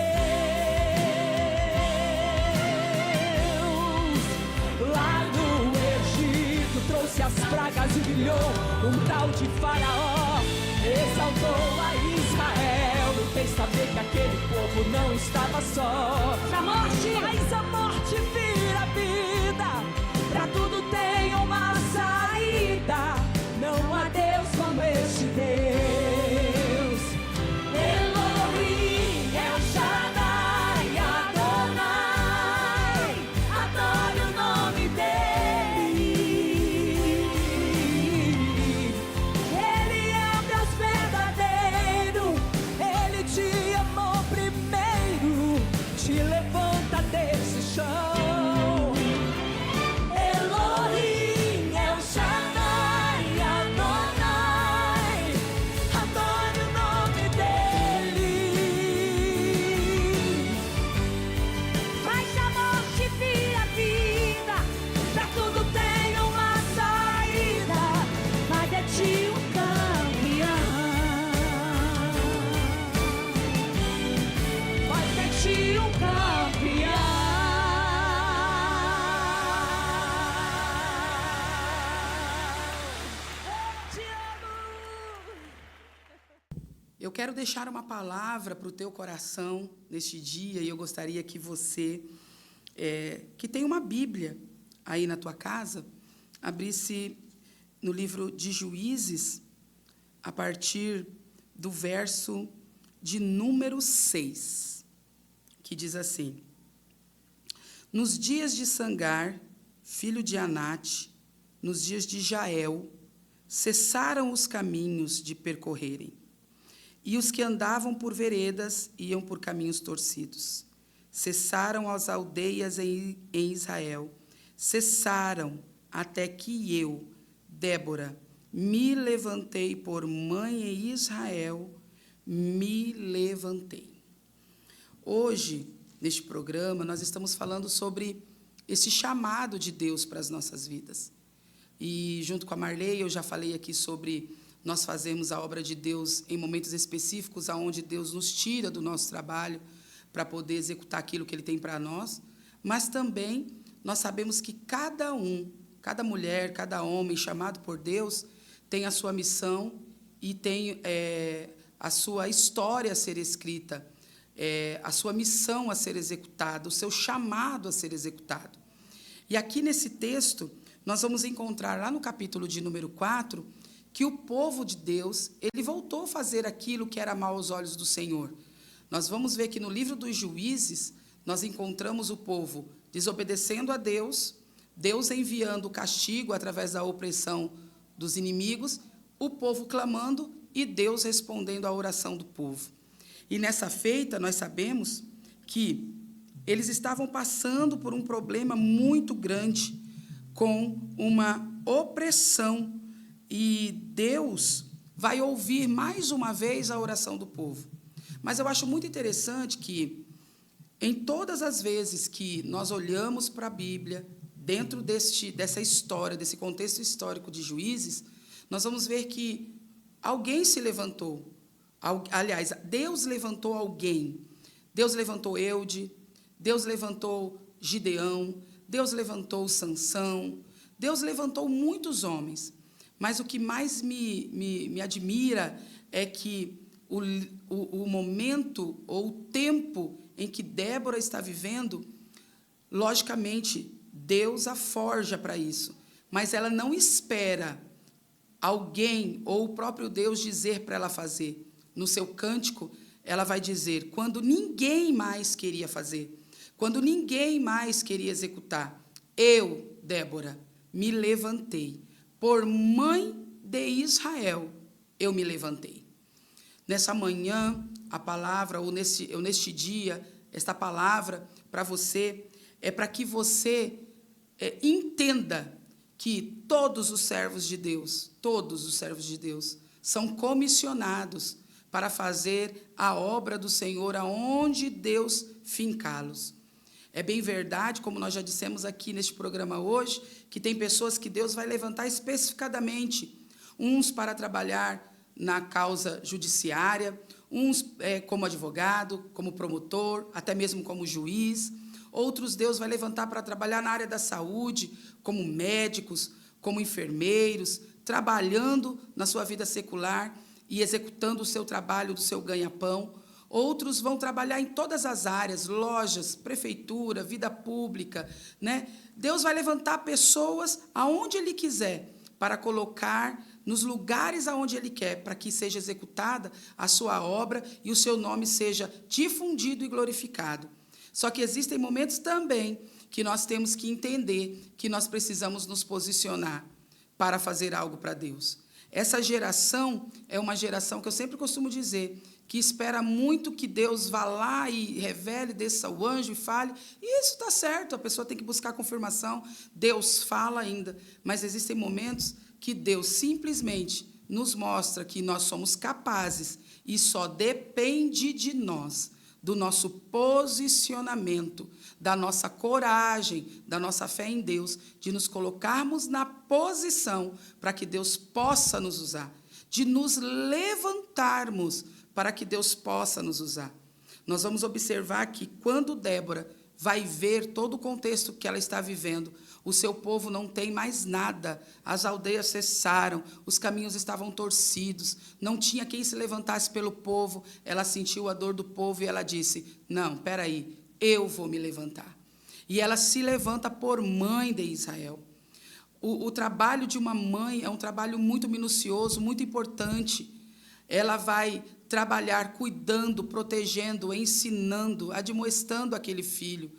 Lá no Egito trouxe as pragas e humilhou um tal de Faraó, exaltou a Israel, não fez saber que aquele povo não estava só. A morte faz a morte vira vida, pra tudo tem uma saída, não há Deus como este Deus. Elohim, El Shaddai, Adonai, adore o nome dele. Ele é o Deus verdadeiro, Ele te amou primeiro, te levanta desse chão. Elohim, El Shaddai, Adonai, adore o nome dele. Faz a morte vira vida, pra tudo tem uma saída, mas é de um campeão. Mas é de um campeão. Eu te amo. Eu quero deixar uma palavra para o teu coração neste dia, e eu gostaria que você, que tem uma Bíblia aí na tua casa, abrisse no livro de Juízes, a partir do verso de número 6, que diz assim: Nos dias de Sangar, filho de Anate, nos dias de Jael, cessaram os caminhos de percorrerem, e os que andavam por veredas iam por caminhos torcidos. Cessaram as aldeias em Israel, cessaram até que eu, Débora, me levantei por mãe em Israel, me levantei. Hoje, neste programa, nós estamos falando sobre esse chamado de Deus para as nossas vidas. E, junto com a Marley, eu já falei aqui sobre nós fazermos a obra de Deus em momentos específicos, onde Deus nos tira do nosso trabalho para poder executar aquilo que Ele tem para nós, mas também nós sabemos que cada mulher, cada homem chamado por Deus tem a sua missão e tem a sua história a ser escrita, a sua missão a ser executada, o seu chamado a ser executado. E aqui nesse texto, nós vamos encontrar lá no capítulo de número 4, que o povo de Deus, ele voltou a fazer aquilo que era mal aos olhos do Senhor. Nós vamos ver que no livro dos Juízes, nós encontramos o povo desobedecendo a Deus, Deus enviando o castigo através da opressão dos inimigos, o povo clamando e Deus respondendo à oração do povo. E nessa feita, nós sabemos que eles estavam passando por um problema muito grande, com uma opressão, e Deus vai ouvir mais uma vez a oração do povo. Mas eu acho muito interessante que, em todas as vezes que nós olhamos para a Bíblia, dentro dessa história, desse contexto histórico de Juízes, nós vamos ver que alguém se levantou. Aliás, Deus levantou alguém. Deus levantou Eude, Deus levantou Gideão, Deus levantou Sansão, Deus levantou muitos homens. Mas o que mais me admira é que o momento ou o tempo em que Débora está vivendo, logicamente, Deus a forja para isso, mas ela não espera alguém ou o próprio Deus dizer para ela fazer. No seu cântico, ela vai dizer, quando ninguém mais queria fazer, quando ninguém mais queria executar, eu, Débora, me levantei. Por mãe de Israel, eu me levantei. Nessa manhã, a palavra, ou neste dia, esta palavra para você, é para que você entenda que todos os servos de Deus, são comissionados para fazer a obra do Senhor aonde Deus fincá-los. É bem verdade, como nós já dissemos aqui neste programa hoje, que tem pessoas que Deus vai levantar especificadamente, uns para trabalhar na causa judiciária, uns como advogado, como promotor, até mesmo como juiz. Outros Deus vai levantar para trabalhar na área da saúde, como médicos, como enfermeiros, trabalhando na sua vida secular e executando o seu trabalho do seu ganha-pão. Outros vão trabalhar em todas as áreas, lojas, prefeitura, vida pública, né? Deus vai levantar pessoas aonde Ele quiser para colocar nos lugares aonde Ele quer, para que seja executada a sua obra e o seu nome seja difundido e glorificado. Só que existem momentos também que nós temos que entender que nós precisamos nos posicionar para fazer algo para Deus. Essa geração é uma geração que eu sempre costumo dizer, que espera muito que Deus vá lá e revele, desça o anjo e fale, e isso está certo, a pessoa tem que buscar confirmação, Deus fala ainda, mas existem momentos que Deus simplesmente nos mostra que nós somos capazes e só depende de nós, do nosso posicionamento, da nossa coragem, da nossa fé em Deus, de nos colocarmos na posição para que Deus possa nos usar, de nos levantarmos para que Deus possa nos usar. Nós vamos observar que quando Débora vai ver todo o contexto que ela está vivendo, o seu povo não tem mais nada, as aldeias cessaram, os caminhos estavam torcidos, não tinha quem se levantasse pelo povo, ela sentiu a dor do povo e ela disse, não, espera aí, eu vou me levantar. E ela se levanta por mãe de Israel. O trabalho de uma mãe é um trabalho muito minucioso, muito importante. Ela vai trabalhar cuidando, protegendo, ensinando, admoestando aquele filho,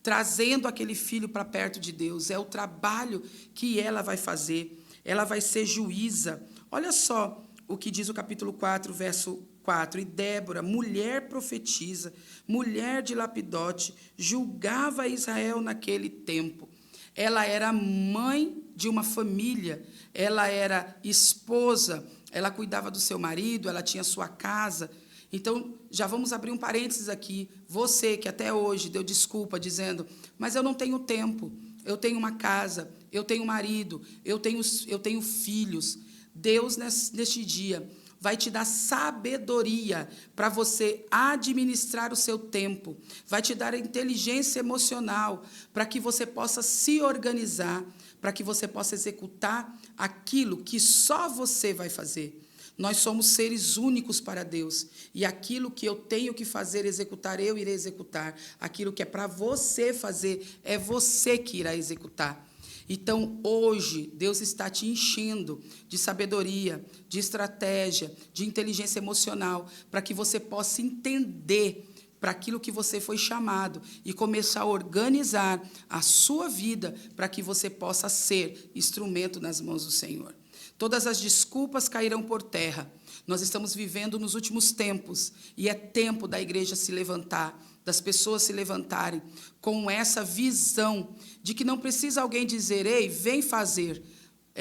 trazendo aquele filho para perto de Deus. É o trabalho que ela vai fazer. Ela vai ser juíza. Olha só o que diz o capítulo 4, verso 4. E Débora, mulher profetisa, mulher de Lapidote, julgava Israel naquele tempo. Ela era mãe de uma família, ela era esposa, ela cuidava do seu marido, ela tinha sua casa. Então, já vamos abrir um parênteses aqui. Você que até hoje deu desculpa dizendo, mas eu não tenho tempo, eu tenho uma casa, eu tenho marido, eu tenho filhos. Deus, neste dia, vai te dar sabedoria para você administrar o seu tempo, vai te dar inteligência emocional para que você possa se organizar, para que você possa executar aquilo que só você vai fazer. Nós somos seres únicos para Deus, e aquilo que eu tenho que fazer, executar, eu irei executar. Aquilo que é para você fazer, é você que irá executar. Então, hoje, Deus está te enchendo de sabedoria, de estratégia, de inteligência emocional, para que você possa entender para aquilo que você foi chamado e começar a organizar a sua vida para que você possa ser instrumento nas mãos do Senhor. Todas as desculpas cairão por terra. Nós estamos vivendo nos últimos tempos e é tempo da igreja se levantar, das pessoas se levantarem com essa visão de que não precisa alguém dizer, ei, vem fazer,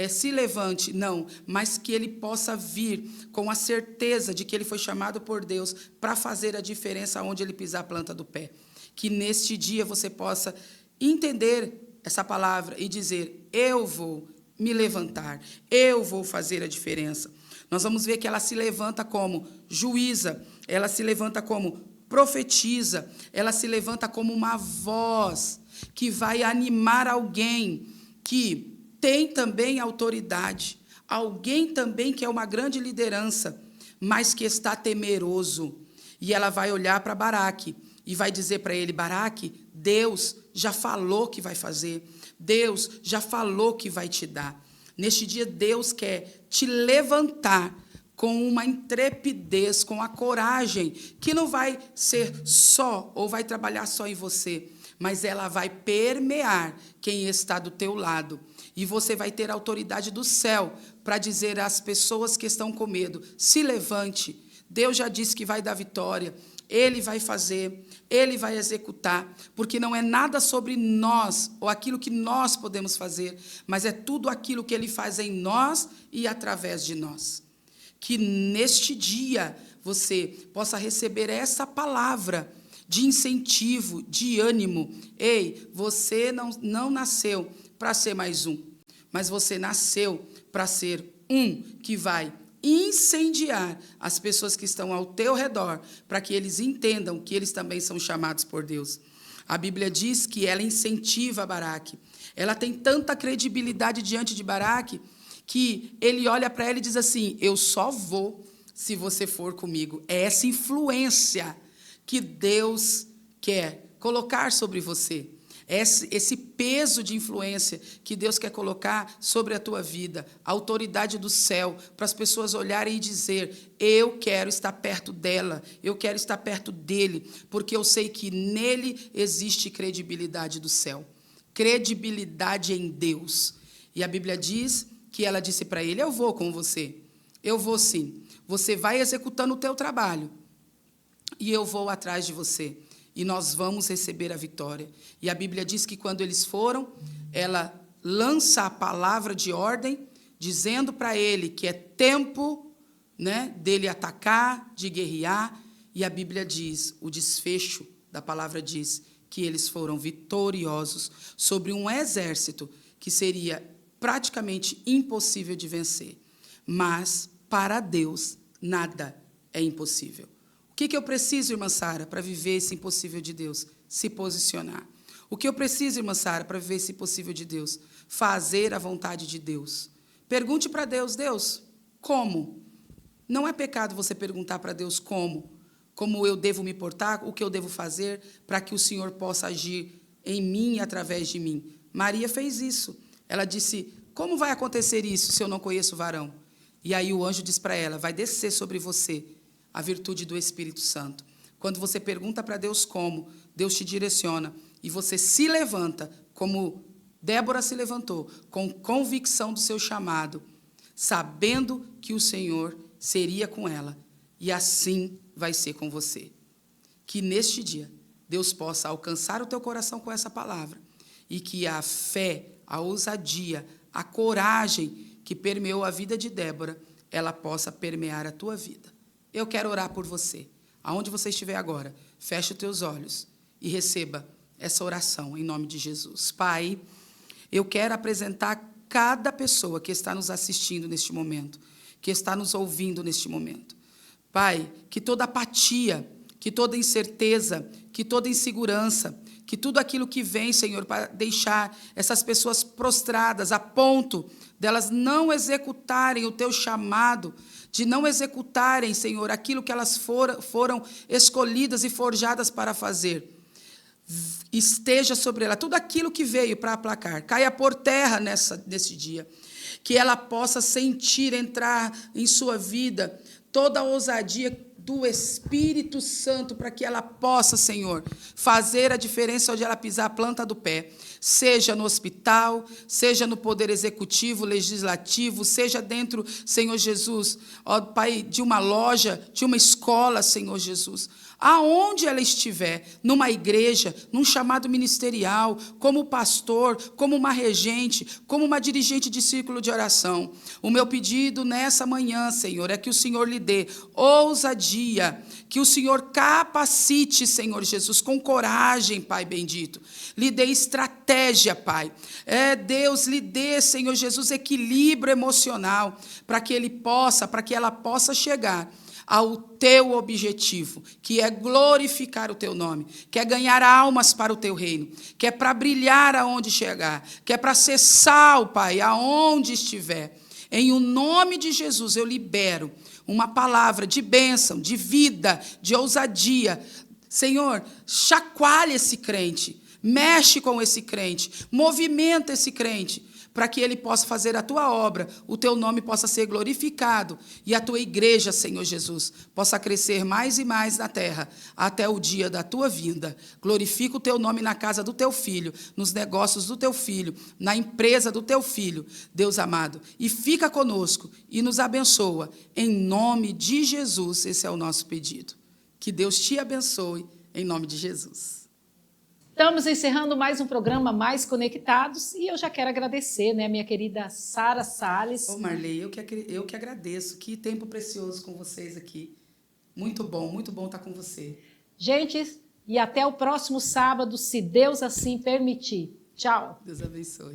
se levante, não, mas que ele possa vir com a certeza de que ele foi chamado por Deus para fazer a diferença onde ele pisar a planta do pé. Que neste dia você possa entender essa palavra e dizer, eu vou me levantar, eu vou fazer a diferença. Nós vamos ver que ela se levanta como juíza, ela se levanta como profetiza, ela se levanta como uma voz que vai animar alguém que tem também autoridade, alguém também que é uma grande liderança, mas que está temeroso. E ela vai olhar para Baraque e vai dizer para ele, Baraque, Deus já falou que vai fazer, Deus já falou que vai te dar. Neste dia, Deus quer te levantar com uma intrepidez, com a coragem, que não vai ser só, ou vai trabalhar só em você, mas ela vai permear quem está do teu lado. E você vai ter a autoridade do céu para dizer às pessoas que estão com medo, se levante, Deus já disse que vai dar vitória, Ele vai fazer, Ele vai executar, porque não é nada sobre nós, ou aquilo que nós podemos fazer, mas é tudo aquilo que Ele faz em nós e através de nós. Que neste dia você possa receber essa palavra de incentivo, de ânimo. Ei, você não nasceu para ser mais um, mas você nasceu para ser um que vai incendiar as pessoas que estão ao teu redor, para que eles entendam que eles também são chamados por Deus. A Bíblia diz que ela incentiva Baraque. Ela tem tanta credibilidade diante de Baraque, que ele olha para ela e diz assim, eu só vou se você for comigo. É essa influência que Deus quer colocar sobre você. Esse peso de influência que Deus quer colocar sobre a tua vida, a autoridade do céu, para as pessoas olharem e dizer, eu quero estar perto dela, eu quero estar perto dele, porque eu sei que nele existe credibilidade do céu, credibilidade em Deus. E a Bíblia diz que ela disse para ele, eu vou com você, eu vou sim, você vai executando o teu trabalho, e eu vou atrás de você. E nós vamos receber a vitória. E a Bíblia diz que quando eles foram, ela lança a palavra de ordem, dizendo para ele que é tempo, né, dele atacar, de guerrear. E a Bíblia diz, o desfecho da palavra diz, que eles foram vitoriosos sobre um exército que seria praticamente impossível de vencer. Mas, para Deus, nada é impossível. O que eu preciso, irmã Sara, para viver esse impossível de Deus? Se posicionar. O que eu preciso, irmã Sara, para viver esse impossível de Deus? Fazer a vontade de Deus. Pergunte para Deus, Deus, como? Não é pecado você perguntar para Deus como eu devo me portar, o que eu devo fazer para que o Senhor possa agir em mim e através de mim. Maria fez isso. Ela disse, como vai acontecer isso se eu não conheço o varão? E aí o anjo diz para ela, vai descer sobre você a virtude do Espírito Santo. Quando você pergunta para Deus como, Deus te direciona e você se levanta, como Débora se levantou, com convicção do seu chamado, sabendo que o Senhor seria com ela, e assim vai ser com você. Que neste dia Deus possa alcançar o teu coração com essa palavra e que a fé, a ousadia, a coragem que permeou a vida de Débora, ela possa permear a tua vida. Eu quero orar por você. Aonde você estiver agora, feche os teus olhos e receba essa oração em nome de Jesus. Pai, eu quero apresentar cada pessoa que está nos assistindo neste momento, que está nos ouvindo neste momento. Pai, que toda apatia, que toda incerteza, que toda insegurança, que tudo aquilo que vem, Senhor, para deixar essas pessoas prostradas a ponto delas não executarem o teu chamado, de não executarem, Senhor, aquilo que elas foram escolhidas e forjadas para fazer. Esteja sobre ela tudo aquilo que veio para aplacar, caia por terra nesse dia, que ela possa sentir entrar em sua vida toda a ousadia do Espírito Santo, para que ela possa, Senhor, fazer a diferença onde ela pisar a planta do pé, seja no hospital, seja no poder executivo, legislativo, seja dentro, Senhor Jesus, ó Pai, de uma loja, de uma escola, Senhor Jesus, aonde ela estiver, numa igreja, num chamado ministerial, como pastor, como uma regente, como uma dirigente de círculo de oração. O meu pedido nessa manhã, Senhor, é que o Senhor lhe dê ousadia, que o Senhor capacite, Senhor Jesus, com coragem, Pai bendito. Lhe dê estratégia, Pai. Deus, lhe dê, Senhor Jesus, equilíbrio emocional, para que ela possa chegar ao teu objetivo, que é glorificar o teu nome, que é ganhar almas para o teu reino, que é para brilhar aonde chegar, que é para ser sal, Pai, aonde estiver. Em o nome de Jesus, eu libero uma palavra de bênção, de vida, de ousadia. Senhor, chacoalha esse crente, mexe com esse crente, movimenta esse crente, para que Ele possa fazer a Tua obra, o Teu nome possa ser glorificado e a Tua igreja, Senhor Jesus, possa crescer mais e mais na terra, até o dia da Tua vinda. Glorifica o Teu nome na casa do Teu Filho, nos negócios do Teu Filho, na empresa do Teu Filho, Deus amado. E fica conosco e nos abençoa, em nome de Jesus. Esse é o nosso pedido. Que Deus te abençoe, em nome de Jesus. Estamos encerrando mais um programa Mais Conectados e eu já quero agradecer, né, minha querida Sara Salles. Ô Marley, eu que agradeço. Que tempo precioso com vocês aqui. Muito bom estar com você. Gente, e até o próximo sábado, se Deus assim permitir. Tchau. Deus abençoe.